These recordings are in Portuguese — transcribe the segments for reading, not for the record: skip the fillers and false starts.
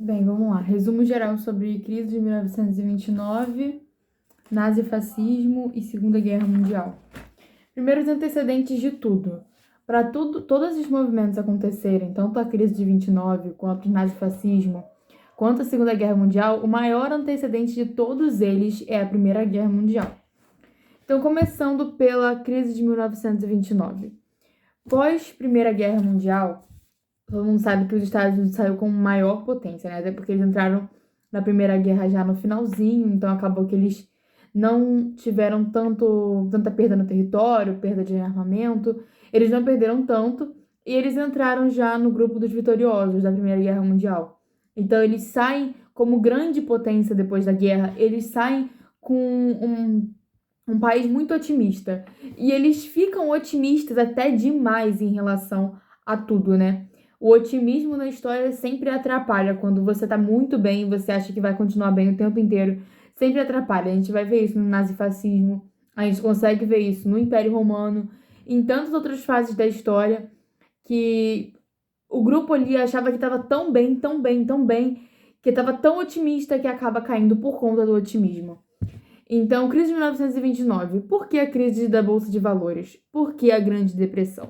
Bem, vamos lá. Resumo geral sobre crise de 1929, nazifascismo e Segunda Guerra Mundial. Primeiros antecedentes de tudo. Para todos os movimentos acontecerem, tanto a crise de 29, quanto o nazifascismo, quanto a Segunda Guerra Mundial, o maior antecedente de todos eles é a Primeira Guerra Mundial. Então, começando pela crise de 1929. Pós Primeira Guerra Mundial, todo mundo sabe que os Estados Unidos saiu com maior potência, né? Até porque eles entraram na Primeira Guerra já no finalzinho, então acabou que eles não tiveram tanta perda no território, perda de armamento, eles não perderam tanto e eles entraram já no grupo dos vitoriosos da Primeira Guerra Mundial. Então eles saem como grande potência depois da guerra, eles saem com um país muito otimista. E eles ficam otimistas até demais em relação a tudo, né? O otimismo na história sempre atrapalha. Quando você tá muito bem, você acha que vai continuar bem o tempo inteiro, sempre atrapalha. A gente vai ver isso no nazifascismo, a gente consegue ver isso no Império Romano, em tantas outras fases da história, que o grupo ali achava que estava tão bem, tão bem, tão bem, que estava tão otimista que acaba caindo por conta do otimismo. Então, crise de 1929. Por que a crise da Bolsa de Valores? Por que a Grande Depressão?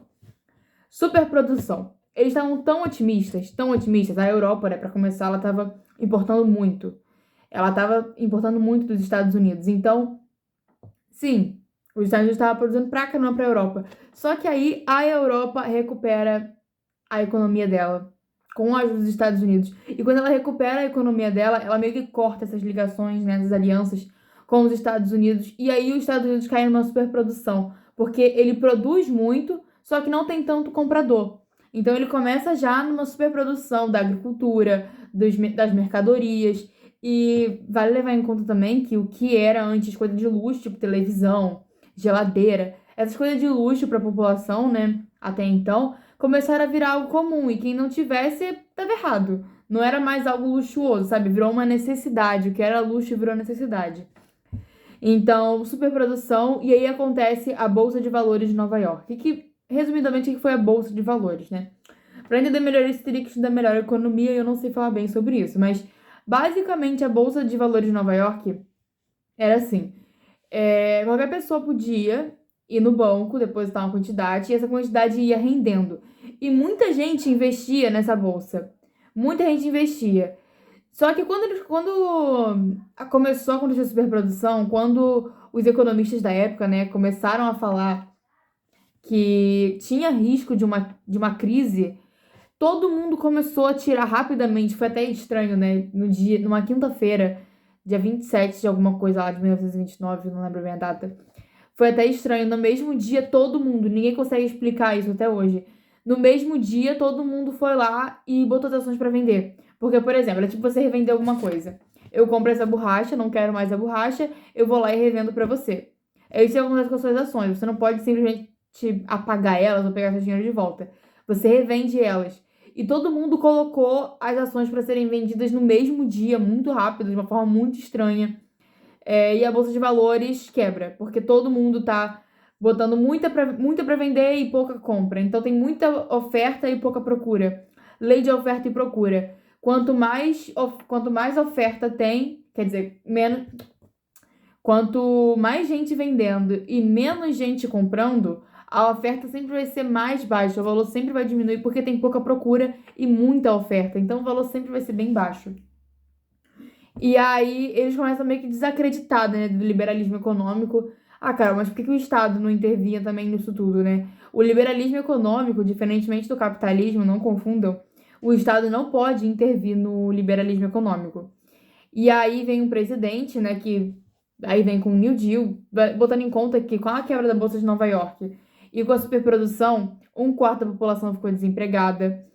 Superprodução. Eles estavam tão otimistas. A Europa, né, para começar, ela estava importando muito. Ela estava importando muito dos Estados Unidos. Então, sim, os Estados Unidos estavam produzindo pra caramba pra Europa. Só que aí a Europa recupera a economia dela com a ajuda dos Estados Unidos. E quando ela recupera a economia dela, ela meio que corta essas ligações, né, essas alianças com os Estados Unidos. E aí os Estados Unidos caem numa superprodução, porque ele produz muito, só que não tem tanto comprador. Então ele começa já numa superprodução da agricultura, das mercadorias. E vale levar em conta também que o que era antes coisa de luxo, tipo televisão, geladeira, essas coisas de luxo para a população, né, até então, começaram a virar algo comum e quem não tivesse estava errado. Não era mais algo luxuoso, sabe? Virou uma necessidade. O que era luxo virou necessidade. Então, superprodução, e aí acontece a Bolsa de Valores de Nova York. Resumidamente, o que foi a Bolsa de Valores, né? Para entender melhor isso, teria que estudar melhor a economia e eu não sei falar bem sobre isso. Mas, basicamente, a Bolsa de Valores de Nova York era assim. Qualquer pessoa podia ir no banco, depositar uma quantidade, e essa quantidade ia rendendo. E muita gente investia nessa bolsa. Muita gente investia. Só que quando começou a acontecer a superprodução, quando os economistas da época, né, começaram a falar que tinha risco de uma crise, todo mundo começou a tirar rapidamente. Foi até estranho, né? Numa quinta-feira, dia 27 de alguma coisa lá de 1929, não lembro bem a data. Foi até estranho. No mesmo dia, todo mundo, ninguém consegue explicar isso até hoje. No mesmo dia, todo mundo foi lá e botou as ações pra vender. Porque, por exemplo, é tipo você revender alguma coisa. Eu compro essa borracha, não quero mais a borracha, eu vou lá e revendo pra você. É isso que acontece com as suas ações. Você não pode simplesmente apagar elas ou pegar seu dinheiro de volta. Você revende elas. E todo mundo colocou as ações para serem vendidas no mesmo dia, muito rápido, de uma forma muito estranha. E a bolsa de valores quebra, porque todo mundo tá botando muita pra vender e pouca compra. Então tem muita oferta e pouca procura. Lei de oferta e procura. Quanto mais oferta tem, quer dizer, menos, quanto mais gente vendendo e menos gente comprando, a oferta sempre vai ser mais baixa, o valor sempre vai diminuir porque tem pouca procura e muita oferta. Então o valor sempre vai ser bem baixo. E aí eles começam meio que desacreditar, né, do liberalismo econômico. Ah, cara, mas por que o Estado não intervinha também nisso tudo, né? O liberalismo econômico, diferentemente do capitalismo, não confundam, o Estado não pode intervir no liberalismo econômico. E aí vem um presidente, né, que aí vem com o New Deal, botando em conta que com a quebra da Bolsa de Nova York e com a superprodução, um quarto da população ficou desempregada,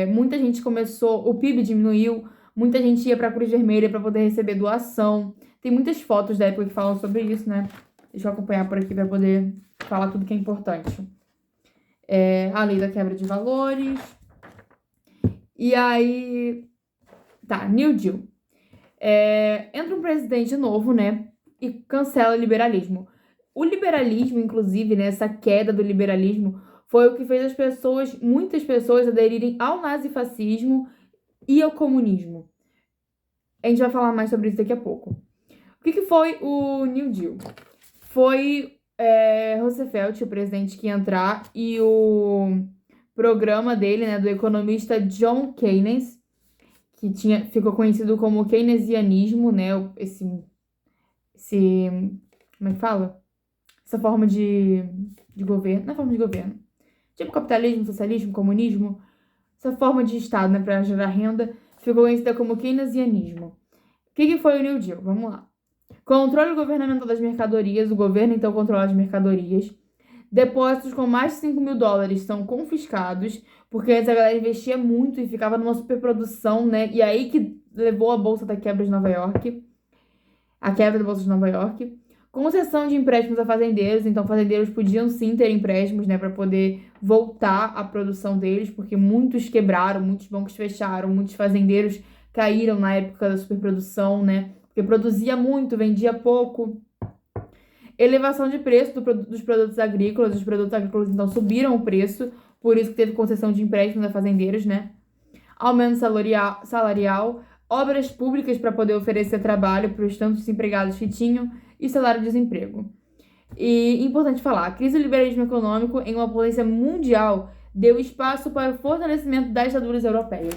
muita gente começou, o PIB diminuiu, muita gente ia para a Cruz Vermelha para poder receber doação. Tem muitas fotos da época que falam sobre isso, né? Deixa eu acompanhar por aqui para poder falar tudo que é importante. A lei da quebra de valores. E aí. Tá, New Deal. Entra um presidente novo, né? E cancela o liberalismo. O liberalismo, inclusive, né, essa queda do liberalismo, foi o que fez muitas pessoas, aderirem ao nazifascismo e ao comunismo. A gente vai falar mais sobre isso daqui a pouco. O que foi o New Deal? Foi Roosevelt, o presidente que ia entrar, e o programa dele, né, do economista John Keynes, que ficou conhecido como keynesianismo, né, como é que fala? Essa forma de governo, não é forma de governo, tipo capitalismo, socialismo, comunismo, essa forma de Estado, né, para gerar renda, ficou conhecida como keynesianismo. O que foi o New Deal? Vamos lá. Controle governamental das mercadorias, o governo então controla as mercadorias. Depósitos com mais de 5 mil dólares são confiscados, porque antes a galera investia muito e ficava numa superprodução, né? E aí que levou a Bolsa da Quebra de Nova York, a quebra da Bolsa de Nova York. Concessão de empréstimos a fazendeiros, então fazendeiros podiam sim ter empréstimos, né, para poder voltar à produção deles, porque muitos quebraram, muitos bancos fecharam, muitos fazendeiros caíram na época da superprodução, né? Porque produzia muito, vendia pouco. Elevação de preço dos produtos agrícolas. Os produtos agrícolas, então, subiram o preço. Por isso que teve concessão de empréstimos a fazendeiros, né? Aumento salarial. Obras públicas para poder oferecer trabalho para os tantos desempregados que tinham. E salário-desemprego. E importante falar, a crise do liberalismo econômico em uma potência mundial deu espaço para o fortalecimento das ditaduras europeias.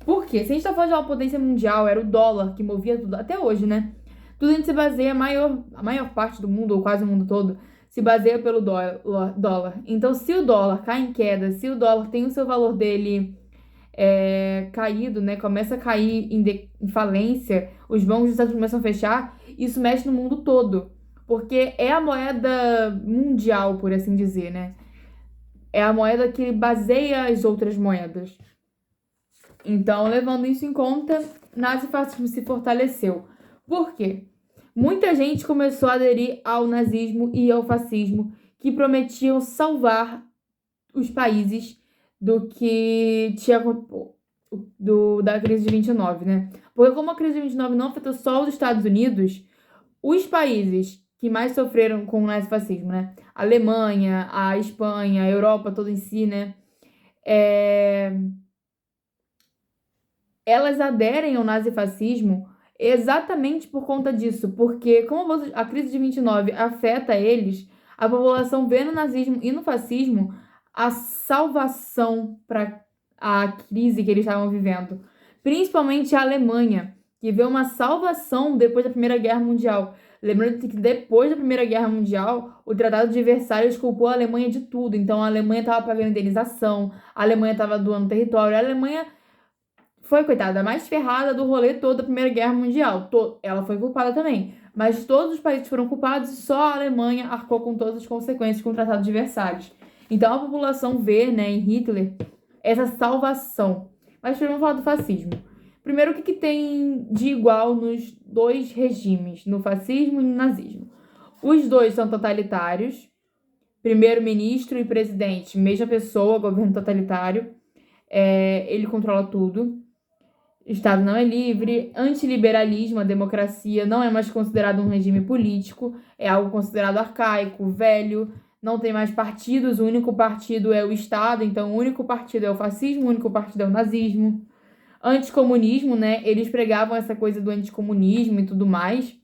Por quê? Se a gente está falando de uma potência mundial, era o dólar que movia tudo, até hoje, né? Tudo a gente se baseia, a maior parte do mundo, ou quase o mundo todo, se baseia pelo dólar. Então, se o dólar cai em queda, se o dólar tem o seu valor dele caído, né? Começa a cair em falência, os bancos dos Estados Unidos começam a fechar, isso mexe no mundo todo. Porque é a moeda mundial, por assim dizer, né? É a moeda que baseia as outras moedas. Então, levando isso em conta, nazifascismo se fortaleceu. Por quê? Muita gente começou a aderir ao nazismo e ao fascismo, que prometiam salvar os países do que tinha da crise de 29, né? Porque como a crise de 29 não afetou só os Estados Unidos, os países que mais sofreram com o nazifascismo, né? A Alemanha, a Espanha, a Europa toda em si, né? Elas aderem ao nazifascismo exatamente por conta disso, porque como a crise de 29 afeta eles, a população vê no nazismo e no fascismo a salvação para a crise que eles estavam vivendo. Principalmente a Alemanha, que vê uma salvação depois da Primeira Guerra Mundial. Lembrando que depois da Primeira Guerra Mundial, o Tratado de Versalhes culpou a Alemanha de tudo. Então a Alemanha estava pagando indenização, a Alemanha estava doando território, a Alemanha foi, coitada, a mais ferrada do rolê todo da Primeira Guerra Mundial. Ela foi culpada também. Mas todos os países foram culpados e só a Alemanha arcou com todas as consequências com o Tratado de Versalhes. Então a população vê, né, em Hitler essa salvação. Mas primeiro vamos falar do fascismo. Primeiro, o que tem de igual nos dois regimes, no fascismo e no nazismo? Os dois são totalitários. Primeiro-ministro e presidente, mesma pessoa, governo totalitário. Ele controla tudo. O Estado não é livre, antiliberalismo, a democracia não é mais considerado um regime político, é algo considerado arcaico, velho, não tem mais partidos, o único partido é o Estado, então o único partido é o fascismo, o único partido é o nazismo. Anticomunismo, né, eles pregavam essa coisa do anticomunismo e tudo mais.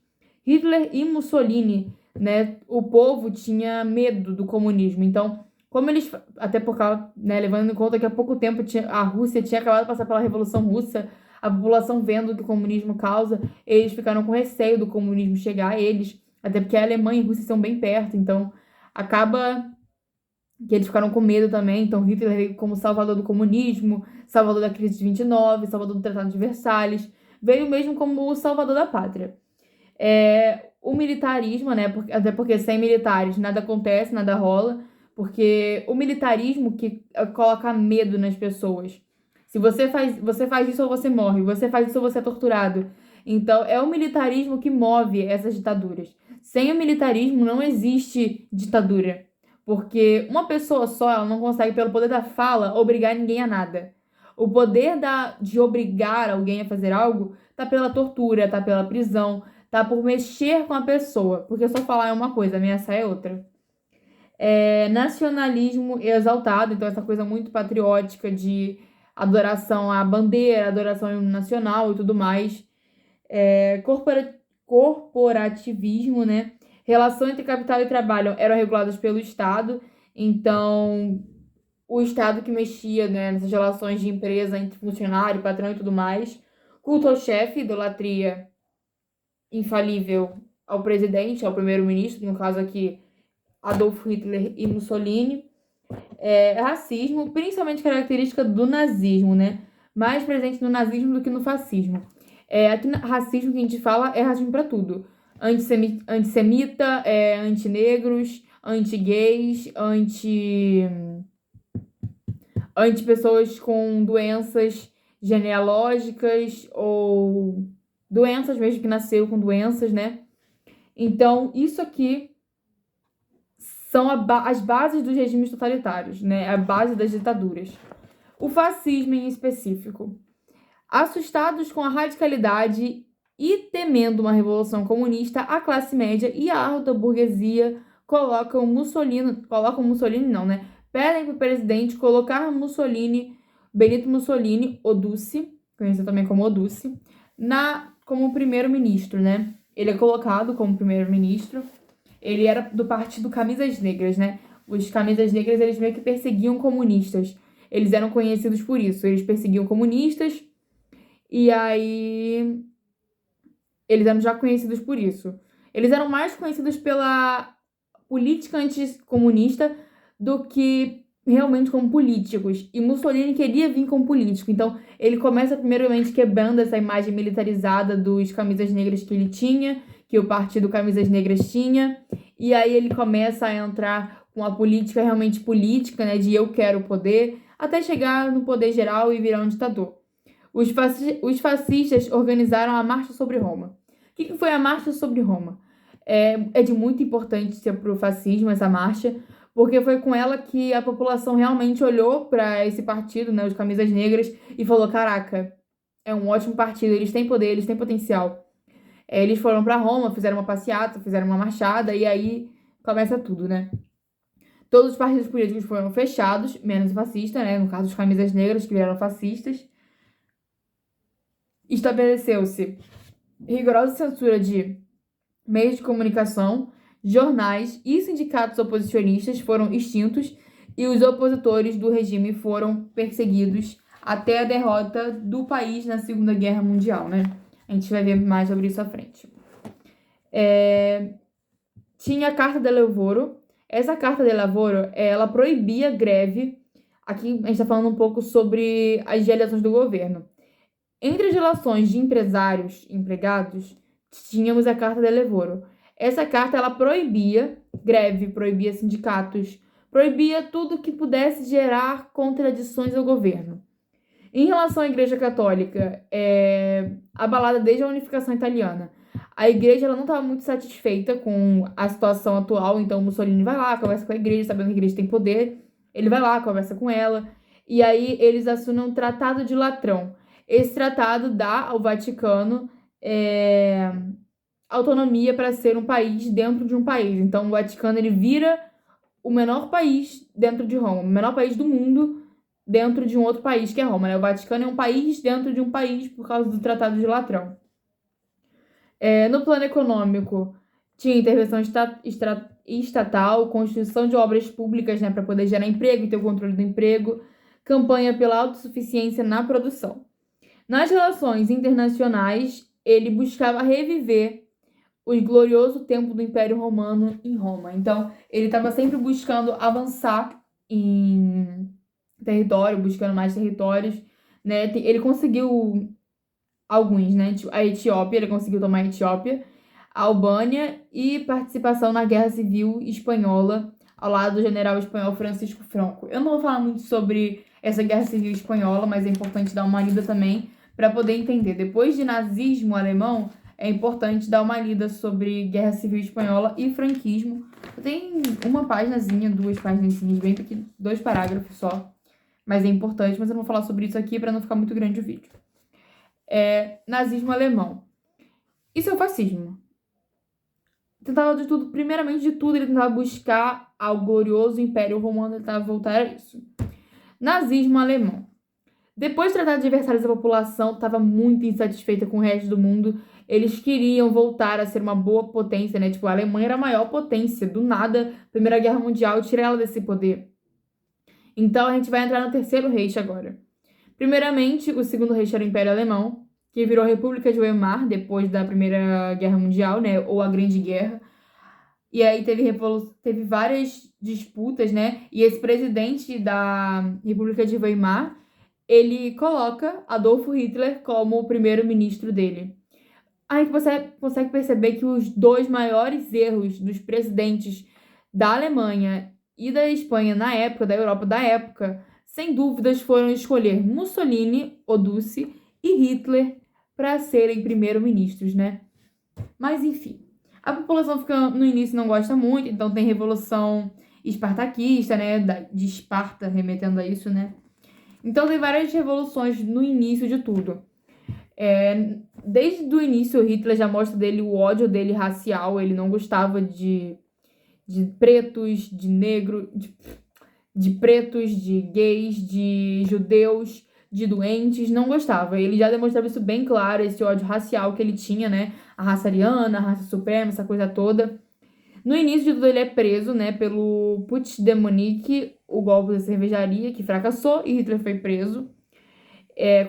Hitler e Mussolini, né, o povo tinha medo do comunismo, então como eles, até por causa, né, levando em conta que há pouco tempo a Rússia tinha acabado de passar pela Revolução Russa, a população vendo o que o comunismo causa, eles ficaram com receio do comunismo chegar a eles, até porque a Alemanha e a Rússia são bem perto, então acaba que eles ficaram com medo também. Então Hitler veio como salvador do comunismo, salvador da crise de 29, salvador do Tratado de Versalhes, veio mesmo como o salvador da pátria. O militarismo, né, até porque sem militares nada acontece, nada rola, porque o militarismo que coloca medo nas pessoas. Se você faz isso ou você morre, você faz isso ou você é torturado. Então, é o militarismo que move essas ditaduras. Sem o militarismo não existe ditadura. Porque uma pessoa só, ela não consegue, pelo poder da fala, obrigar ninguém a nada. O poder de obrigar alguém a fazer algo tá pela tortura, tá pela prisão, tá por mexer com a pessoa. Porque só falar é uma coisa, ameaçar é outra. Nacionalismo exaltado, então essa coisa muito patriótica de adoração à bandeira, adoração ao hino nacional e tudo mais. Corporativismo, né? Relação entre capital e trabalho eram reguladas pelo Estado, então o Estado que mexia, né, nessas relações de empresa entre funcionário, patrão e tudo mais. Culto ao chefe, idolatria infalível ao presidente, ao primeiro-ministro, no caso aqui Adolf Hitler e Mussolini. Racismo, principalmente característica do nazismo, né? Mais presente no nazismo do que no fascismo. Aqui racismo que a gente fala é racismo para tudo. Antissemita, antinegros, anti-gays, anti-pessoas com doenças genealógicas ou doenças mesmo que nasceu com doenças, né? Então, isso aqui são as bases dos regimes totalitários, né? A base das ditaduras. O fascismo em específico. Assustados com a radicalidade e temendo uma revolução comunista, a classe média e a alta burguesia colocam Mussolini não, né? Pedem para o presidente colocar Benito Mussolini, o Duce, conhecido também como o Duce, como primeiro-ministro, né? Ele é colocado como primeiro-ministro. Ele era do partido Camisas Negras, né? Os Camisas Negras, eles meio que perseguiam comunistas. Eles eram conhecidos por isso. Eles perseguiam comunistas e aí eles eram já conhecidos por isso. Eles eram mais conhecidos pela política anticomunista do que realmente como políticos. E Mussolini queria vir como político. Então, ele começa primeiramente quebrando essa imagem militarizada dos Camisas Negras que ele tinha, que o partido Camisas Negras tinha. E aí ele começa a entrar com a política realmente política, né, de eu quero poder, até chegar no poder geral e virar um ditador. Os fascistas organizaram a Marcha sobre Roma. O que foi a Marcha sobre Roma? É de muita importância para o fascismo essa marcha, porque foi com ela que a população realmente olhou para esse partido, né, os Camisas Negras, e falou: caraca, é um ótimo partido, eles têm poder, eles têm potencial. Eles foram para Roma, fizeram uma passeata, fizeram uma marchada, e aí começa tudo, né? Todos os partidos políticos foram fechados, menos o fascista, né? No caso, os Camisas Negras, que vieram fascistas. Estabeleceu-se rigorosa censura de meios de comunicação, jornais e sindicatos oposicionistas foram extintos e os opositores do regime foram perseguidos até a derrota do país na Segunda Guerra Mundial, né? A gente vai ver mais sobre isso à frente. Tinha a Carta del Lavoro. Essa Carta del Lavoro, ela proibia greve. Aqui a gente está falando um pouco sobre as delegações do governo. Entre as relações de empresários e empregados, tínhamos a Carta del Lavoro. Essa carta, ela proibia greve, proibia sindicatos, proibia tudo que pudesse gerar contradições ao governo. Em relação à Igreja Católica, abalada desde a unificação italiana, a igreja ela não estava muito satisfeita com a situação atual, então Mussolini vai lá, conversa com a igreja, sabendo que a igreja tem poder, ele vai lá, conversa com ela, e aí eles assinam um Tratado de Latrão. Esse tratado dá ao Vaticano autonomia para ser um país dentro de um país. Então, o Vaticano ele vira o menor país dentro de Roma, o menor país do mundo dentro de um outro país, que é Roma, né? O Vaticano é um país dentro de um país por causa do Tratado de Latrão. No plano econômico, tinha intervenção estatal, construção de obras públicas, né, para poder gerar emprego e ter o controle do emprego, campanha pela autossuficiência na produção. Nas relações internacionais, ele buscava reviver o glorioso tempo do Império Romano em Roma. Então, ele estava sempre buscando avançar em território, buscando mais territórios, né? Ele conseguiu alguns, né? Tipo, a Etiópia, ele conseguiu tomar a Etiópia, a Albânia e participação na Guerra Civil Espanhola, ao lado do general espanhol Francisco Franco. Eu não vou falar muito sobre essa Guerra Civil Espanhola, mas é importante dar uma lida também para poder entender. Depois de nazismo alemão, é importante dar uma lida sobre Guerra Civil Espanhola e franquismo. Tem uma paginazinha, 2 páginas bem pequenas, 2 parágrafos só, mas é importante, mas eu não vou falar sobre isso aqui para não ficar muito grande o vídeo. Nazismo alemão. Isso é o fascismo. Tentava de tudo, primeiramente de tudo, ele tentava buscar ao glorioso Império Romano, ele tentava voltar a isso. Nazismo alemão. Depois de tratar de Versalhes, a população estava muito insatisfeita com o resto do mundo. Eles queriam voltar a ser uma boa potência, né? Tipo, a Alemanha era a maior potência. Do nada, Primeira Guerra Mundial tira ela desse poder. Então, a gente vai entrar no Terceiro Reich agora. Primeiramente, o Segundo Reich era o Império Alemão, que virou a República de Weimar depois da Primeira Guerra Mundial, né? Ou a Grande Guerra. E aí teve várias disputas, né? E esse presidente da República de Weimar, ele coloca Adolfo Hitler como o primeiro-ministro dele. Aí você consegue perceber que os dois maiores erros dos presidentes da Alemanha e da Espanha na época, da Europa da época, sem dúvidas foram escolher Mussolini, o Duce, e Hitler para serem primeiro-ministros, né? Mas enfim, a população fica, no início não gosta muito, então tem revolução espartaquista, né? De Esparta, remetendo a isso, né? Então tem várias revoluções no início de tudo. Desde o início, o Hitler já mostra dele o ódio dele racial. Ele não gostava de pretos, de negros, de pretos, de gays, de judeus, de doentes. Não gostava. Ele já demonstrava isso bem claro, esse ódio racial que ele tinha, né? A raça ariana, a raça suprema, essa coisa toda. No início de tudo, ele é preso, né, pelo Putsch de Munique, o golpe da cervejaria, que fracassou, e Hitler foi preso.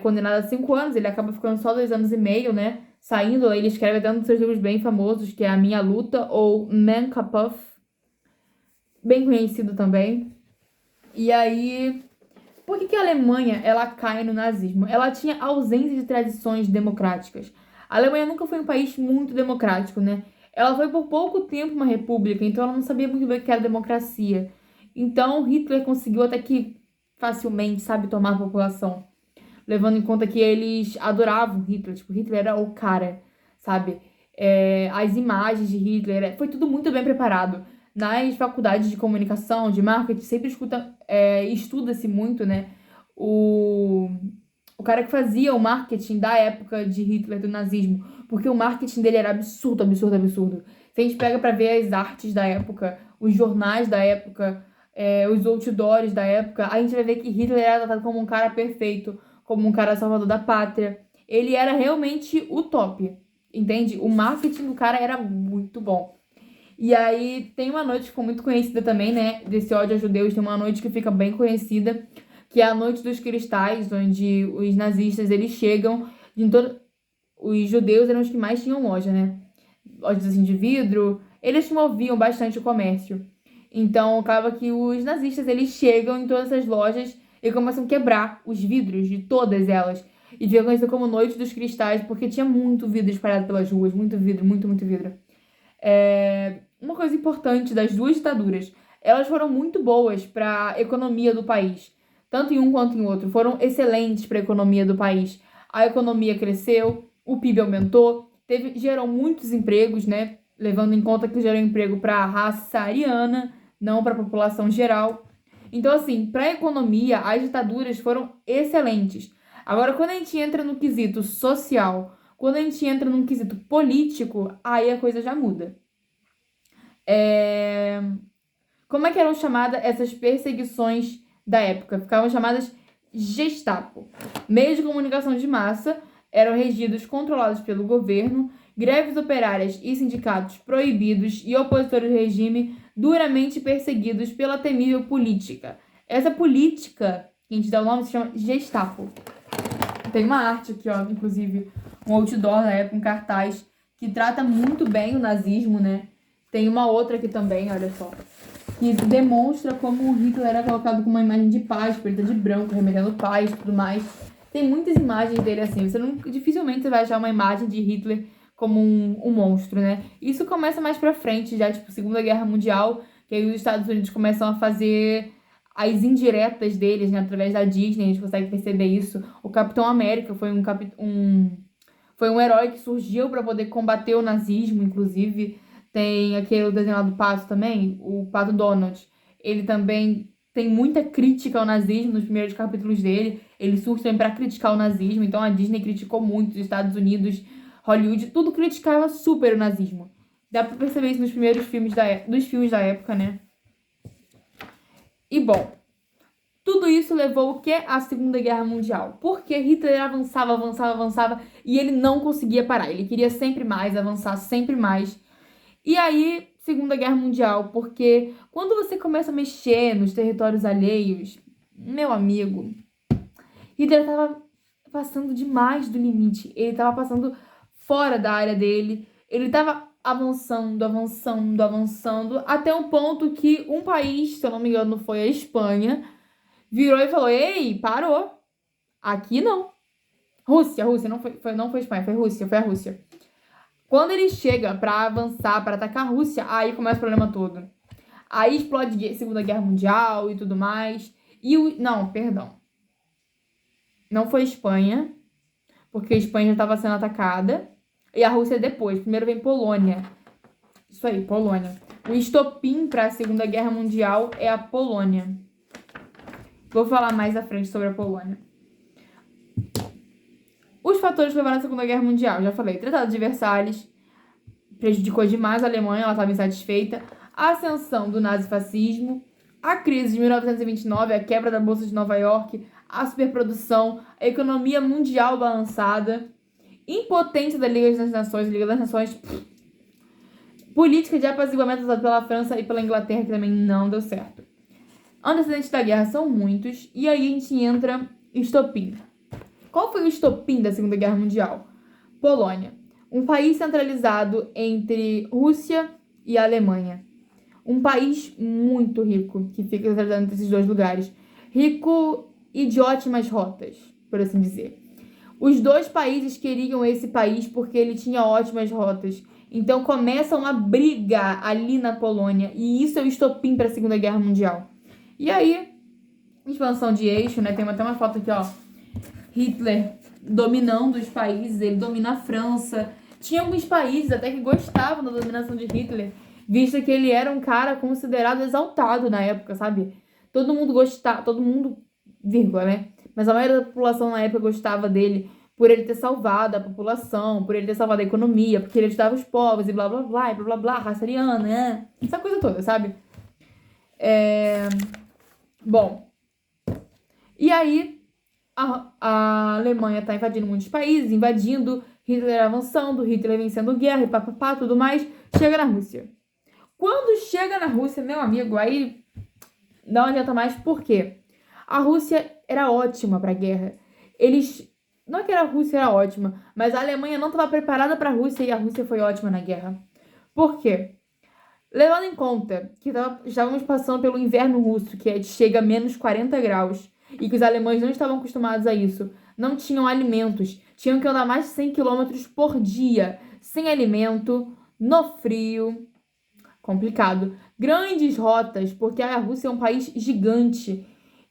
Condenado a 5 anos, ele acaba ficando só 2 anos e meio, né? Saindo, ele escreve até um dos seus livros bem famosos, que é A Minha Luta, ou Mein Kampf, bem conhecido também. E aí, por que a Alemanha, ela cai no nazismo? Ela tinha ausência de tradições democráticas. A Alemanha nunca foi um país muito democrático, né? Ela foi por pouco tempo uma república, então ela não sabia muito bem o que era democracia. Então, Hitler conseguiu até que facilmente, sabe, tomar a população. Levando em conta que eles adoravam Hitler. Tipo, Hitler era o cara, sabe? As imagens de Hitler, foi tudo muito bem preparado. Nas faculdades de comunicação, de marketing, sempre estuda-se muito, né? O cara que fazia o marketing da época de Hitler, do nazismo. Porque o marketing dele era absurdo, absurdo, absurdo. Se a gente pega pra ver as artes da época, os jornais da época, os outdoors da época, a gente vai ver que Hitler era tratado como um cara perfeito, como um cara salvador da pátria. Ele era realmente o top, entende? O marketing do cara era muito bom. E aí tem uma noite que ficou muito conhecida também, né? Desse ódio aos judeus, tem uma noite que fica bem conhecida, que é a Noite dos Cristais, onde os nazistas, eles chegam em todo... Os judeus eram os que mais tinham loja, né? Lojas assim de vidro. Eles moviam bastante o comércio. Então, acaba que os nazistas, eles chegam em todas essas lojas e começam a quebrar os vidros de todas elas. E fica conhecido como Noite dos Cristais, porque tinha muito vidro espalhado pelas ruas. Muito vidro, muito, muito vidro. Uma coisa importante das duas ditaduras, elas foram muito boas para a economia do país. Tanto em um quanto em outro. Foram excelentes para a economia do país. A economia cresceu, o PIB aumentou, gerou muitos empregos, né? Levando em conta que gerou emprego para a raça ariana, não para a população geral. Então, assim, para a economia, as ditaduras foram excelentes. Agora, quando a gente entra no quesito social, quando a gente entra num quesito político, aí a coisa já muda. Como é que eram chamadas essas perseguições da época? Ficavam chamadas Gestapo. Meios de comunicação de massa eram regidos, controlados pelo governo, greves operárias e sindicatos proibidos e opositores do regime duramente perseguidos pela temível política. Essa política, que a gente dá o nome, se chama Gestapo. Tem uma arte aqui, ó, inclusive, um outdoor da época, um cartaz, que trata muito bem o nazismo, né? Tem uma outra aqui também, olha só, que demonstra como o Hitler era colocado com uma imagem de paz, preto de branco, remetendo paz e tudo mais. Tem muitas imagens dele assim, dificilmente você vai achar uma imagem de Hitler como um monstro, né? Isso começa mais pra frente, já, tipo, Segunda Guerra Mundial, que aí os Estados Unidos começam a fazer as indiretas deles, né? Através da Disney, a gente consegue perceber isso. O Capitão América foi foi um herói que surgiu para poder combater o nazismo, inclusive. Tem aquele desenho lá do Pato também, o Pato Donald. Ele também tem muita crítica ao nazismo nos primeiros capítulos dele. Ele surge também para criticar o nazismo. Então a Disney criticou muito, os Estados Unidos, Hollywood, tudo criticava super o nazismo. Dá pra perceber isso nos primeiros filmes dos filmes da época, né? E bom, Tudo isso levou o quê? À Segunda Guerra Mundial. Porque Hitler avançava e ele não conseguia parar. Ele queria sempre mais, avançar sempre mais. E aí, Segunda Guerra Mundial, porque quando você começa a mexer nos territórios alheios, meu amigo, Hitler estava passando demais do limite. Ele estava passando fora da área dele. Ele estava avançando, até um ponto que um país, se eu não me engano, foi a Espanha, virou e falou: Ei, parou. Aqui não. Rússia, não foi Espanha, foi a Rússia. Quando ele chega pra avançar, pra atacar a Rússia, aí começa o problema todo. Aí explode a Segunda Guerra Mundial e tudo mais. Não, perdão. Não foi Espanha, porque a Espanha já estava sendo atacada. E a Rússia depois. Primeiro vem Polônia. Isso aí, Polônia. O estopim para a Segunda Guerra Mundial é a Polônia. Vou falar mais à frente sobre a Polônia. Os fatores que levaram à Segunda Guerra Mundial, já falei. Tratado de Versalhes prejudicou demais a Alemanha, ela estava insatisfeita. A ascensão do nazifascismo, a crise de 1929, a quebra da Bolsa de Nova York, a superprodução, a economia mundial balançada, impotência da Liga das Nações, política de apaziguamento usada pela França e pela Inglaterra, que também não deu certo. Antecedentes da guerra são muitos, e aí a gente entra em estopim. Qual foi o estopim da Segunda Guerra Mundial? Polônia, um país centralizado entre Rússia e Alemanha. Um país muito rico, que fica centralizado entre esses dois lugares. Rico e de ótimas rotas, por assim dizer. Os dois países queriam esse país porque ele tinha ótimas rotas. Então começa uma briga ali na Polônia. E isso é o estopim para a Segunda Guerra Mundial. E aí, expansão de eixo, né? Tem até uma foto aqui, ó. Hitler dominando os países, ele domina a França. Tinha alguns países até que gostavam da dominação de Hitler, visto que ele era um cara considerado exaltado na época, sabe? Todo mundo, vírgula, né? Mas a maioria da população na época gostava dele por ele ter salvado a população, por ele ter salvado a economia, porque ele ajudava os povos e blá blá blá, e blá blá blá, raça ariana, né? Essa coisa toda, sabe? Bom, e aí a Alemanha tá invadindo muitos países, Hitler avançando, Hitler vencendo guerra e papapá, tudo mais, chega na Rússia. Quando chega na Rússia, meu amigo, aí não adianta mais, por quê? A Rússia era ótima pra guerra. Não é que a Rússia era ótima, mas a Alemanha não estava preparada pra Rússia e a Rússia foi ótima na guerra. Por quê? Levando em conta que estávamos passando pelo inverno russo, que chega a menos 40 graus, e que os alemães não estavam acostumados a isso, não tinham alimentos, tinham que andar mais de 100 km por dia, sem alimento, no frio, complicado. Grandes rotas, porque a Rússia é um país gigante.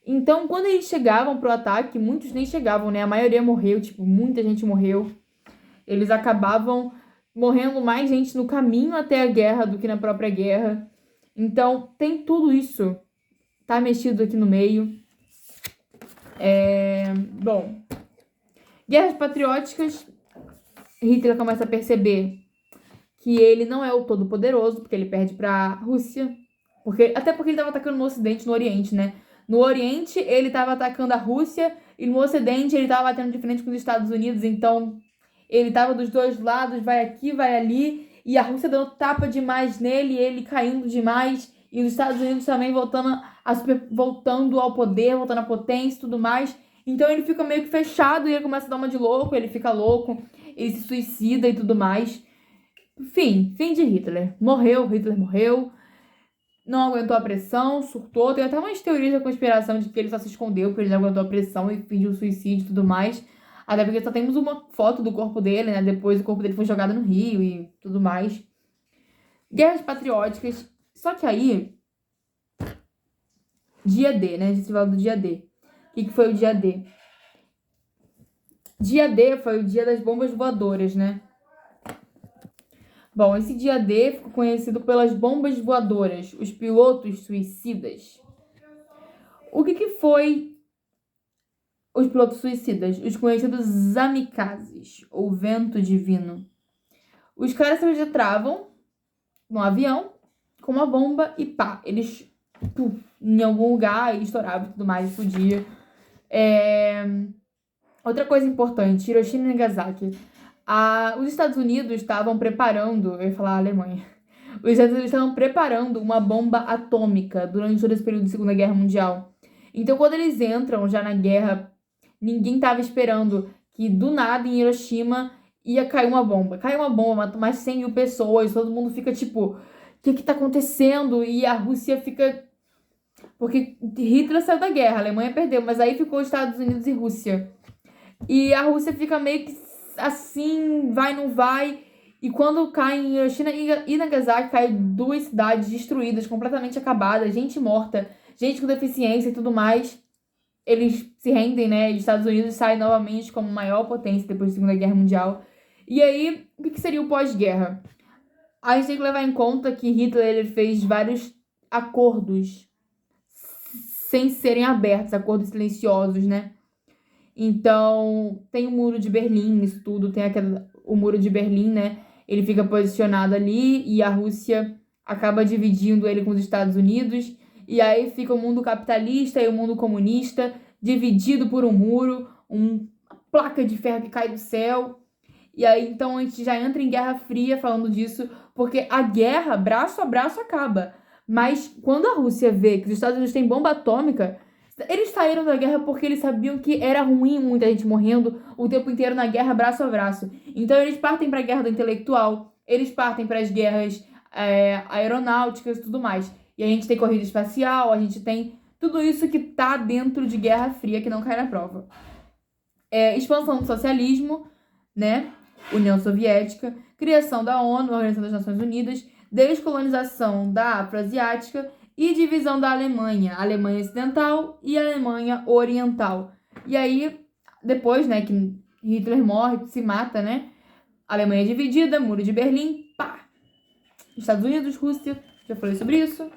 Então, quando eles chegavam pro ataque, muitos nem chegavam, né? A maioria morreu, muita gente morreu. Eles acabavam morrendo mais gente no caminho até a guerra do que na própria guerra. Então, tem tudo isso. Tá mexido aqui no meio. Bom, guerras patrióticas, Hitler começa a perceber que ele não é o todo-poderoso, porque ele perde pra Rússia. Até porque ele estava atacando no Ocidente e no Oriente, né? No Oriente, ele estava atacando a Rússia, e no Ocidente, ele estava batendo de frente com os Estados Unidos. Então, ele estava dos dois lados, vai aqui, vai ali, e a Rússia dando tapa demais nele, ele caindo demais, e os Estados Unidos também voltando ao poder, voltando à potência e tudo mais. Então, ele fica meio que fechado, e ele começa a dar uma de louco, ele fica louco, ele se suicida e tudo mais. Fim de Hitler. Hitler morreu. Não aguentou a pressão, surtou. Tem até umas teorias da conspiração de que ele só se escondeu porque ele não aguentou a pressão e fingiu suicídio e tudo mais. Até porque só temos uma foto do corpo dele, né? Depois o corpo dele foi jogado no rio e tudo mais. Guerras patrióticas. Só que aí... Dia D, né? A gente fala do dia D. O que foi o dia D? Dia D foi o dia das bombas voadoras, né? Bom, esse dia D ficou conhecido pelas bombas voadoras, os pilotos suicidas. O que foi os pilotos suicidas? Os conhecidos kamikazes, ou vento divino. Os caras se entravam num avião com uma bomba e pá, eles em algum lugar e estourava e tudo mais, explodia. Outra coisa importante, Hiroshima e Nagasaki. Os Estados Unidos estavam preparando, eu ia falar a Alemanha. Os Estados Unidos estavam preparando uma bomba atômica durante todo esse período da Segunda Guerra Mundial. Então, quando eles entram já na guerra, ninguém estava esperando que do nada em Hiroshima ia cair uma bomba. Cai uma bomba, mata mais 100 mil pessoas, todo mundo fica tipo, o que tá acontecendo? E a Rússia fica... Porque Hitler saiu da guerra, a Alemanha perdeu, mas aí ficou os Estados Unidos e Rússia. E a Rússia fica meio que assim, vai, não vai. E quando cai em Hiroshima e Nagasaki, cai 2 cidades destruídas, completamente acabadas, gente morta, gente com deficiência e tudo mais. Eles se rendem, né? E os Estados Unidos saem novamente como maior potência depois da Segunda Guerra Mundial. E aí, o que seria o pós-guerra? A gente tem que levar em conta que Hitler ele fez vários acordos sem serem abertos, acordos silenciosos, né? Então, tem o Muro de Berlim, isso tudo, tem o Muro de Berlim, né? Ele fica posicionado ali e a Rússia acaba dividindo ele com os Estados Unidos. E aí fica o mundo capitalista e o mundo comunista dividido por um muro, uma placa de ferro que cai do céu. E aí, então, a gente já entra em Guerra Fria falando disso, porque a guerra, braço a braço, acaba. Mas quando a Rússia vê que os Estados Unidos têm bomba atômica, eles saíram da guerra porque eles sabiam que era ruim muita gente morrendo o tempo inteiro na guerra, braço a braço. Então, eles partem para a guerra do intelectual, eles partem para as guerras aeronáuticas e tudo mais. E a gente tem corrida espacial, a gente tem tudo isso que tá dentro de Guerra Fria, que não cai na prova. Expansão do socialismo, né? União Soviética, criação da ONU, Organização das Nações Unidas, descolonização da Afroasiática e divisão da Alemanha, Alemanha Ocidental e Alemanha Oriental. E aí, depois, né, que Hitler morre, se mata, né? Alemanha dividida, Muro de Berlim, pá! Estados Unidos, Rússia, já falei sobre isso.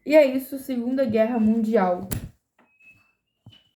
E é isso, Segunda Guerra Mundial.